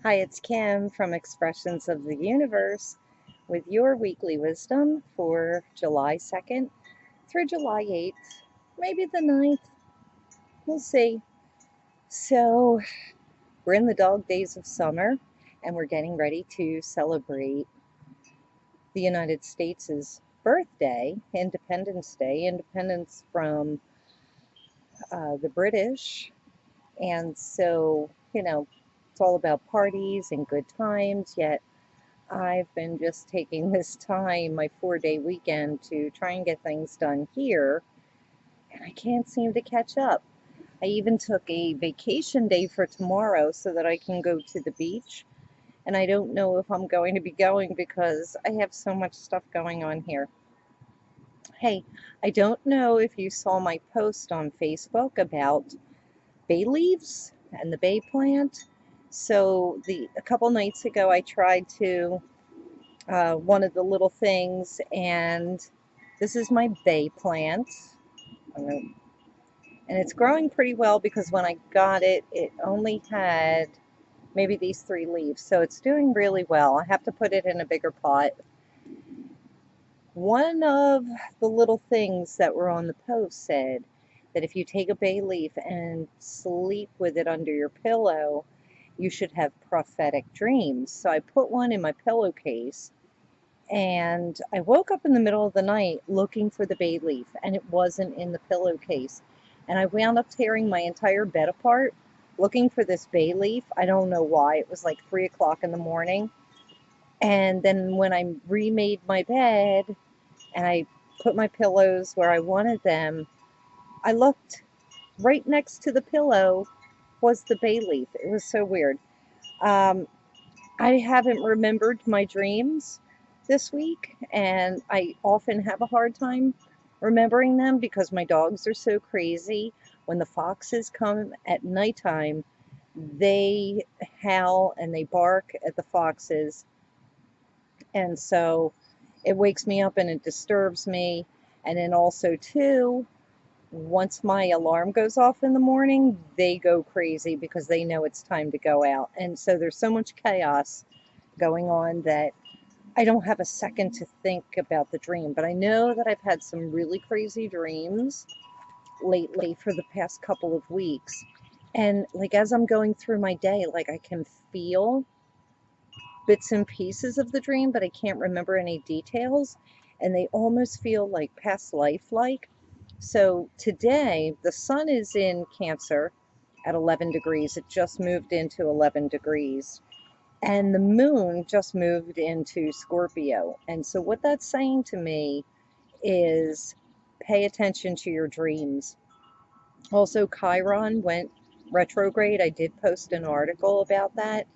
Hi, it's Kim from Expressions of the Universe with your weekly wisdom for July 2nd through July 8th, maybe the 9th. We'll see. So, we're in the dog days of summer and we're getting ready to celebrate the United States' birthday, Independence Day, independence from the British. And so, it's all about parties and good times, yet I've been just taking this time, my 4-day weekend, to try and get things done here, and I can't seem to catch up. I even took a vacation day for tomorrow so that I can go to the beach, and I don't know if I'm going to be going because I have so much stuff going on here. Hey, I don't know if you saw my post on Facebook about bay leaves and the bay plant. So a couple nights ago I tried to one of the little things, and this is my bay plant. And it's growing pretty well because when I got it, it only had maybe these 3 leaves. So it's doing really well. I have to put it in a bigger pot. One of the little things that were on the post said that if you take a bay leaf and sleep with it under your pillow, you should have prophetic dreams. So I put one in my pillowcase. And I woke up in the middle of the night looking for the bay leaf, and it wasn't in the pillowcase. And I wound up tearing my entire bed apart looking for this bay leaf. I don't know why. It was like 3 o'clock in the morning. And then when I remade my bed and I put my pillows where I wanted them, I looked right next to the pillow was the bay leaf. It was so weird. Um, I haven't remembered my dreams this week, and I often have a hard time remembering them because my dogs are so crazy. When the foxes come at nighttime, they howl and they bark at the foxes, and so it wakes me up and it disturbs me. And then also, too, once my alarm goes off in the morning, they go crazy because they know it's time to go out. And so there's so much chaos going on that I don't have a second to think about the dream, but I know that I've had some really crazy dreams lately for the past couple of weeks. And like as I'm going through my day, like I can feel bits and pieces of the dream, but I can't remember any details. And they almost feel like past life like. So today, the sun is in Cancer at 11 degrees. It just moved into 11 degrees. And the moon just moved into Scorpio. And so what that's saying to me is pay attention to your dreams. Also, Chiron went retrograde. I did post an article about that.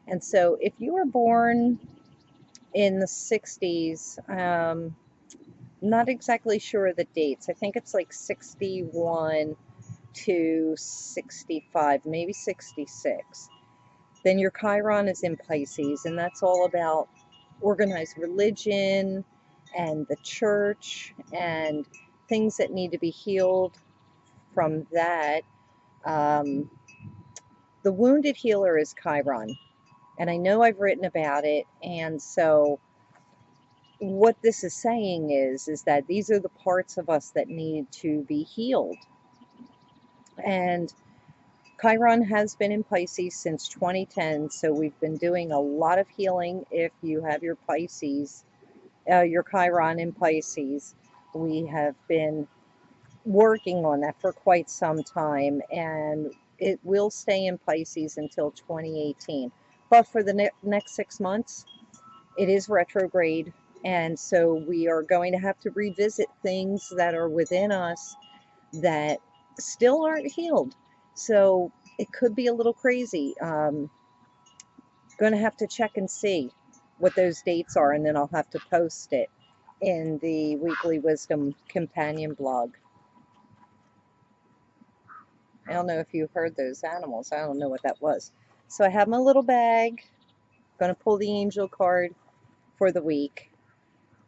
And so if you were born in the 60s, not exactly sure of the dates. I think it's like 61 to 65, maybe 66. Then your Chiron is in Pisces, and that's all about organized religion and the church and things that need to be healed from that. Um, the wounded healer is Chiron, and I know I've written about it, and so what this is saying is that these are the parts of us that need to be healed. And Chiron has been in Pisces since 2010, so we've been doing a lot of healing. If you have your Pisces, your Chiron in Pisces, we have been working on that for quite some time, and it will stay in Pisces until 2018. But for the next 6 months, it is retrograde, and so we are going to have to revisit things that are within us that still aren't healed. So it could be a little crazy. Going to have to check and see what those dates are, and then I'll have to post it in the Weekly Wisdom Companion blog. I don't know if you heard those animals. I don't know what that was. So I have my little bag. Going to pull the angel card for the week.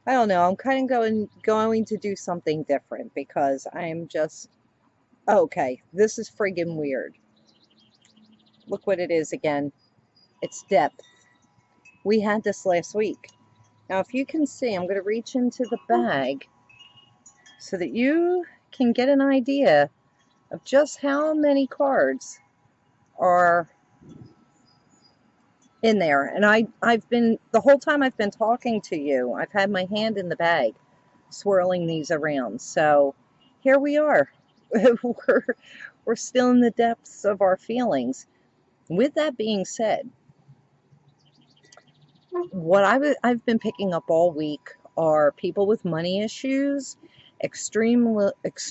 I don't know. I'm kind of going to do something different because I'm just okay. This is friggin' weird. Look what it is again. It's depth. We had this last week. Now, if you can see, I'm going to reach into the bag so that you can get an idea of just how many cards are in there. And I've been, the whole time I've been talking to you, I've had my hand in the bag swirling these around. So here we are. we're still in the depths of our feelings. With that being said, what I've been picking up all week are people with money issues, extreme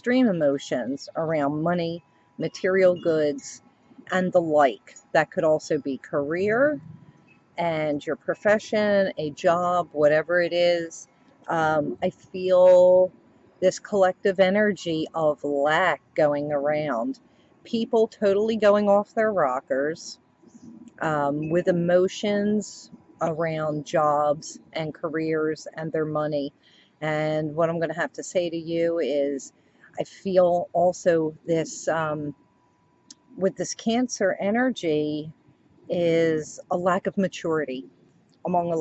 emotions around money, material goods, and the like. That could also be career and your profession, a job, whatever it is. I feel this collective energy of lack going around. People totally going off their rockers, with emotions around jobs and careers and their money. And what I'm going to have to say to you is I feel also this, with this Cancer energy, is a lack of maturity among a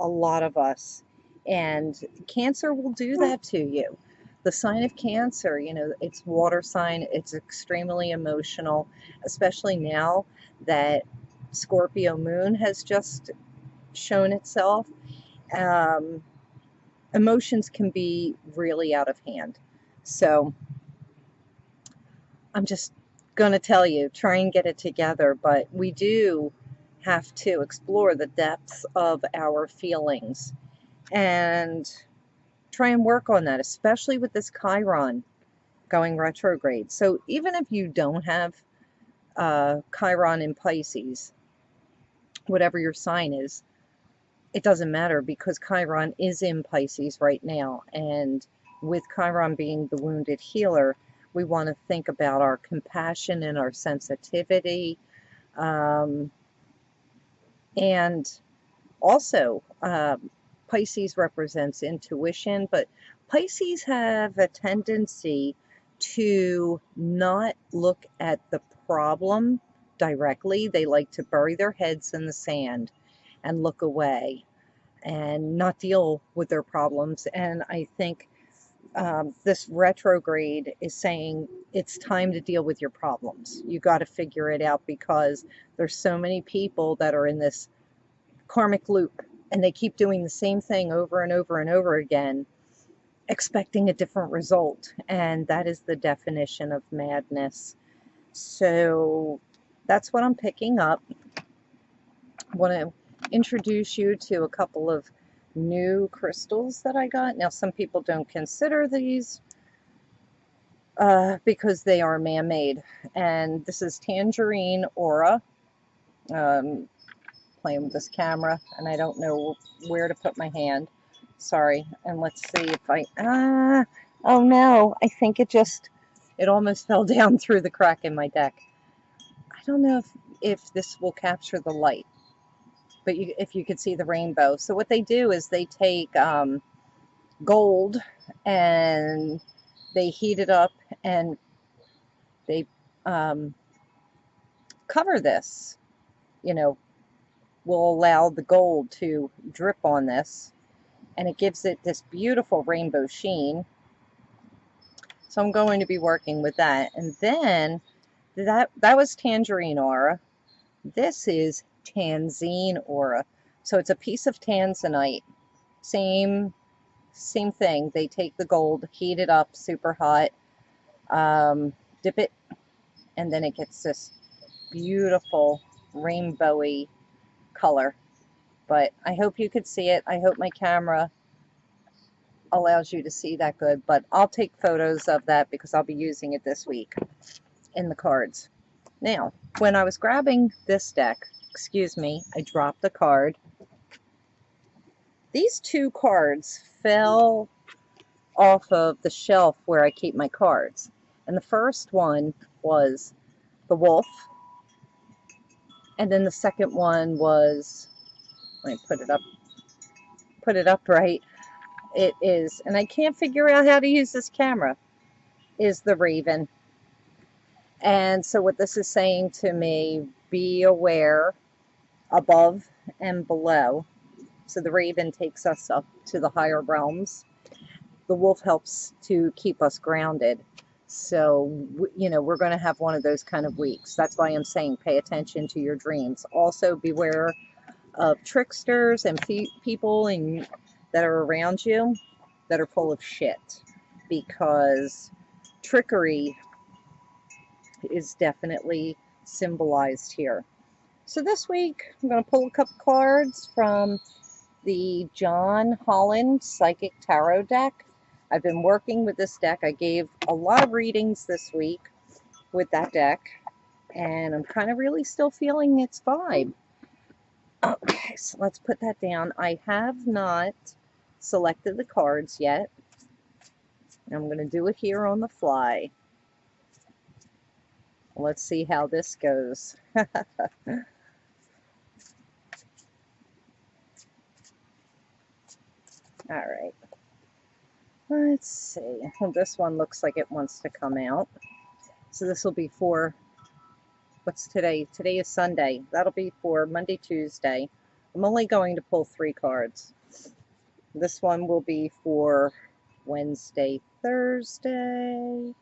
lot of us. And Cancer will do that to you. The sign of Cancer, it's water sign, it's extremely emotional, especially now that Scorpio moon has just shown itself. um, Emotions can be really out of hand. So I'm just going to tell you, try and get it together, but we do have to explore the depths of our feelings and try and work on that, especially with this Chiron going retrograde. So even if you don't have Chiron in Pisces, whatever your sign is, it doesn't matter because Chiron is in Pisces right now. And with Chiron being the wounded healer, we want to think about our compassion and our sensitivity. Um, and also, Pisces represents intuition, but Pisces have a tendency to not look at the problem directly. They like to bury their heads in the sand and look away and not deal with their problems. And I think this retrograde is saying it's time to deal with your problems. You got to figure it out because there's so many people that are in this karmic loop and they keep doing the same thing over and over and over again, expecting a different result. And that is the definition of madness. So that's what I'm picking up. I want to introduce you to a couple of new crystals that I got. Now, some people don't consider these because they are man-made. And this is Tangerine Aura. Playing with this camera, and I don't know where to put my hand. Sorry. And let's see if oh no, I think it almost fell down through the crack in my deck. I don't know if this will capture the light, but if you could see the rainbow. So what they do is they take gold and they heat it up and they cover this, will allow the gold to drip on this, and it gives it this beautiful rainbow sheen. So I'm going to be working with that. And then that was Tangerine Aura. This is Tanzine Aura. So it's a piece of tanzanite. Same thing. They take the gold, heat it up super hot, dip it, and then it gets this beautiful rainbowy color. But I hope you could see it. I hope my camera allows you to see that good, but I'll take photos of that because I'll be using it this week in the cards. Now, when I was grabbing this deck, excuse me, I dropped the card. These two cards fell off of the shelf where I keep my cards. And the first one was the wolf. And then the second one was, let me put it up right. It is, and I can't figure out how to use this camera, is the raven. And so what this is saying to me, be aware above and below. So the raven takes us up to the higher realms. The wolf helps to keep us grounded. So, you know, we're going to have one of those kind of weeks. That's why I'm saying pay attention to your dreams. Also, beware of tricksters and people that are around you that are full of shit, because trickery is definitely symbolized here. So this week, I'm going to pull a couple cards from the John Holland Psychic Tarot deck. I've been working with this deck. I gave a lot of readings this week with that deck, and I'm kind of really still feeling its vibe. Okay, so let's put that down. I have not selected the cards yet. I'm going to do it here on the fly. Let's see how this goes. All right. Let's see. Well, this one looks like it wants to come out. So this will be for, what's today? Today is Sunday. That'll be for Monday, Tuesday. I'm only going to pull 3 cards. This one will be for Wednesday, Thursday,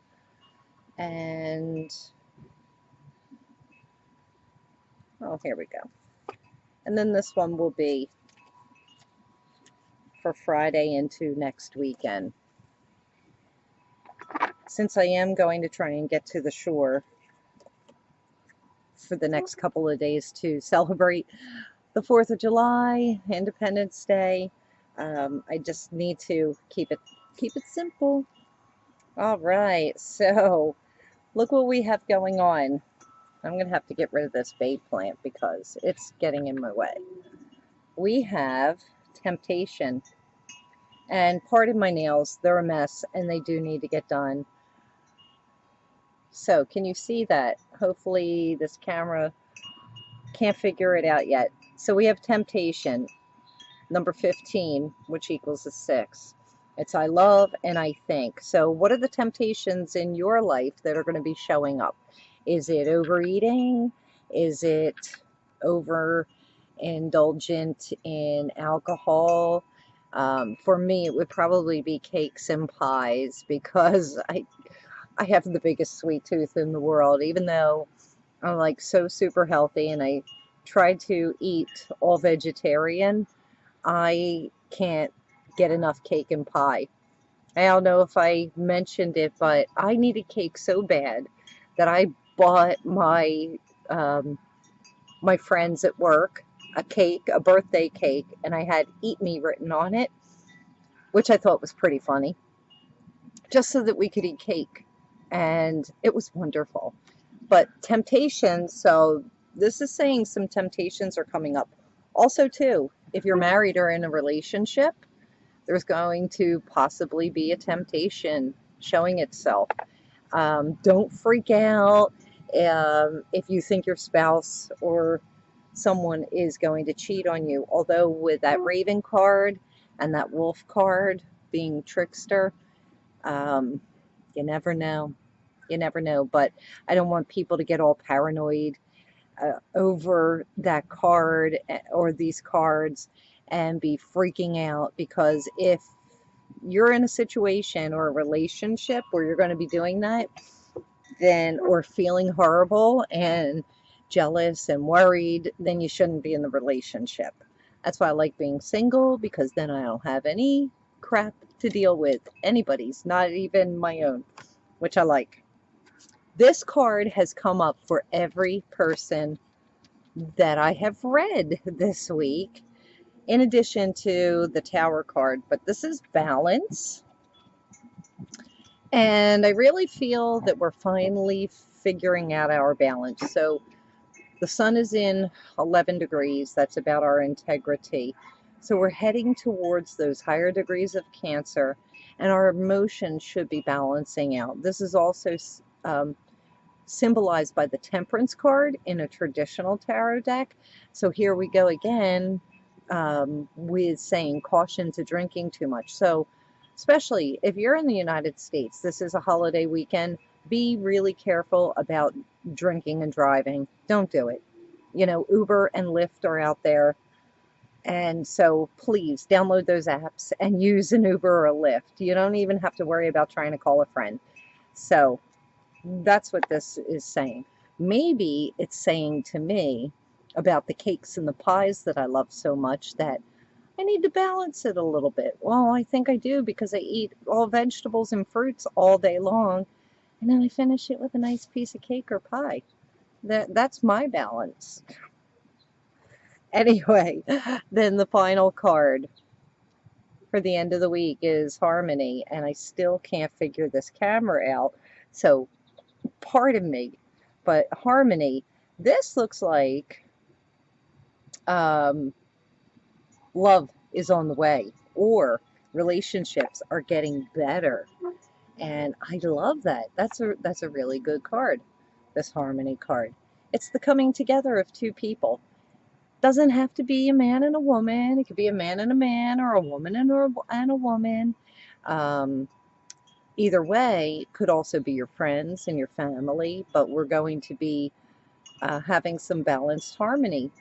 and, oh, here we go. And then this one will be for Friday into next weekend. Since I am going to try and get to the shore for the next couple of days to celebrate the 4th of July, Independence Day, I just need to keep it simple. All right, so look what we have going on. I'm going to have to get rid of this babe plant because it's getting in my way. We have temptation. And pardon my nails, they're a mess and they do need to get done. So can you see that? Hopefully this camera can't figure it out yet. So we have temptation, number 15, which equals a 6. It's I love and I think. So what are the temptations in your life that are going to be showing up? Is it overeating? Is it overindulgent in alcohol? For me, it would probably be cakes and pies because I have the biggest sweet tooth in the world, even though I'm like so super healthy and I try to eat all vegetarian. I can't get enough cake and pie. I don't know if I mentioned it, but I needed cake so bad that I bought my friends at work a cake, a birthday cake, and I had "Eat Me" written on it, which I thought was pretty funny, just so that we could eat cake. And it was wonderful. But temptations, so this is saying some temptations are coming up. Also, too, if you're married or in a relationship, there's going to possibly be a temptation showing itself. Don't freak out if you think your spouse or someone is going to cheat on you. Although with that Raven card and that Wolf card being trickster, you never know. You never know. But I don't want people to get all paranoid over that card or these cards and be freaking out, because if you're in a situation or a relationship where you're going to be doing that, then, or feeling horrible and jealous and worried, then you shouldn't be in the relationship. That's why I like being single, because then I don't have any crap to deal with, anybody's, not even my own, which I like. This card has come up for every person that I have read this week, in addition to the Tower card. But this is balance. And I really feel that we're finally figuring out our balance. So the sun is in 11 degrees. That's about our integrity. So we're heading towards those higher degrees of Cancer, and our emotions should be balancing out. This is also symbolized by the Temperance card in a traditional tarot deck. So here we go again with saying caution to drinking too much. So especially if you're in the United States, this is a holiday weekend, be really careful about drinking and driving. Don't do it. You know, Uber and Lyft are out there. And so please download those apps and use an Uber or a Lyft. You don't even have to worry about trying to call a friend. So that's what this is saying. Maybe it's saying to me about the cakes and the pies that I love so much that I need to balance it a little bit. Well, I think I do because I eat all vegetables and fruits all day long, and then I finish it with a nice piece of cake or pie. That's my balance. Anyway, then the final card for the end of the week is Harmony, and I still can't figure this camera out. So, pardon me, but Harmony, this looks like um, love is on the way, or relationships are getting better. And I love that. That's a really good card, this Harmony card. It's the coming together of two people. Doesn't have to be a man and a woman. It could be a man and a man, or a woman and a woman. Um, Either way, could also be your friends and your family, but we're going to be having some balanced harmony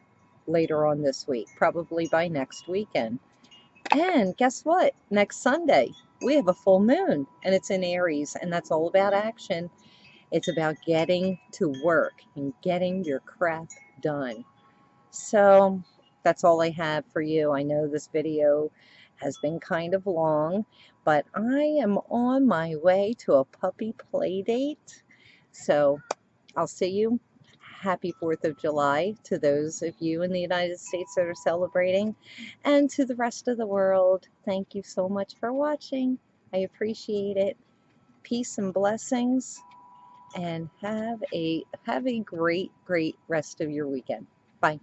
later on this week, probably by next weekend. And guess what? Next Sunday, we have a full moon, and it's in Aries, and that's all about action. It's about getting to work and getting your crap done. So that's all I have for you. I know this video has been kind of long, but I am on my way to a puppy play date. So I'll see you. Happy 4th of July to those of you in the United States that are celebrating. And to the rest of the world, thank you so much for watching. I appreciate it. Peace and blessings, and have a great rest of your weekend. Bye.